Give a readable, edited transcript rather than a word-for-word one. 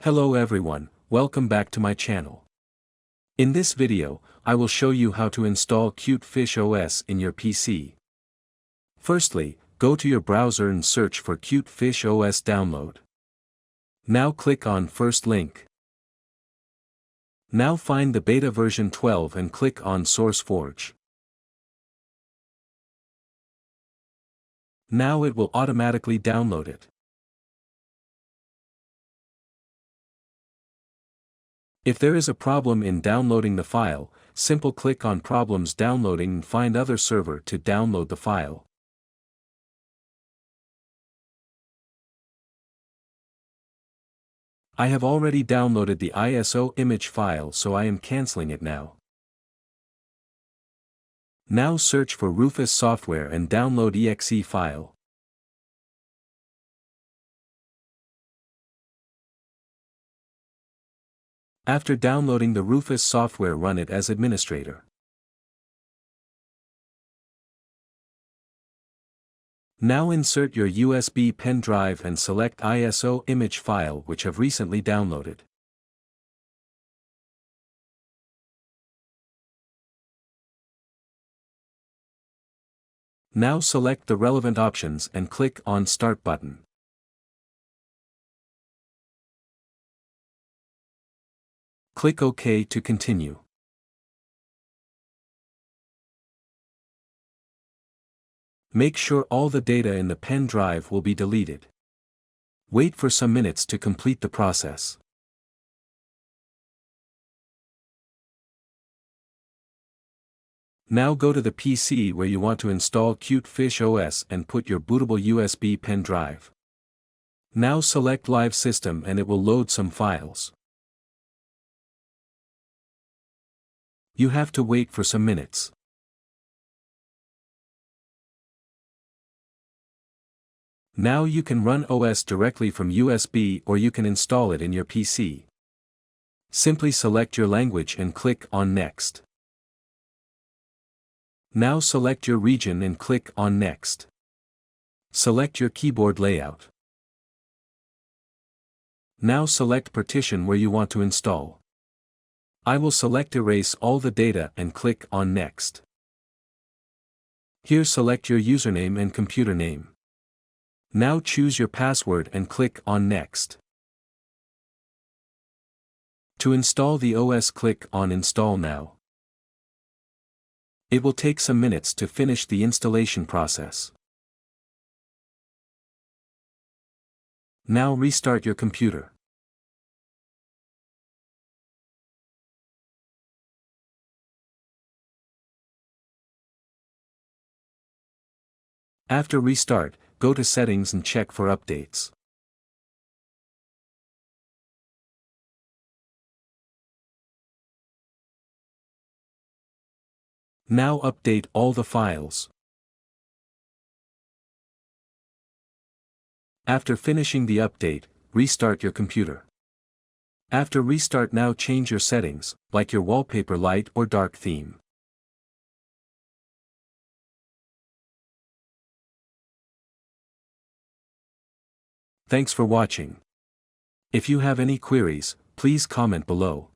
Hello everyone, welcome back to my channel. In this video, I will show you how to install Cutefish OS in your PC. Firstly, go to your browser and search for Cutefish OS download. Now click on first link. Now find the beta version 12 and click on SourceForge. Now it will automatically download it. If there is a problem in downloading the file, simply click on Problems Downloading and find other server to download the file. I have already downloaded the ISO image file, so I am cancelling it now. Now search for Rufus software and download exe file. After downloading the Rufus software, run it as administrator. Now insert your USB pen drive and select ISO image file which have recently downloaded. Now select the relevant options and click on Start button. Click OK to continue. Make sure all the data in the pen drive will be deleted. Wait for some minutes to complete the process. Now go to the PC where you want to install Cutefish OS and put your bootable USB pen drive. Now select Live System and it will load some files. You have to wait for some minutes. Now you can run OS directly from USB or you can install it in your PC. Simply select your language and click on Next. Now select your region and click on Next. Select your keyboard layout. Now select partition where you want to install. I will select Erase all the data and click on Next. Here select your username and computer name. Now choose your password and click on Next. To install the OS, click on Install Now. It will take some minutes to finish the installation process. Now restart your computer. After restart, go to Settings and check for updates. Now update all the files. After finishing the update, restart your computer. After restart, now change your settings, like your wallpaper light or dark theme. Thanks for watching. If you have any queries, please comment below.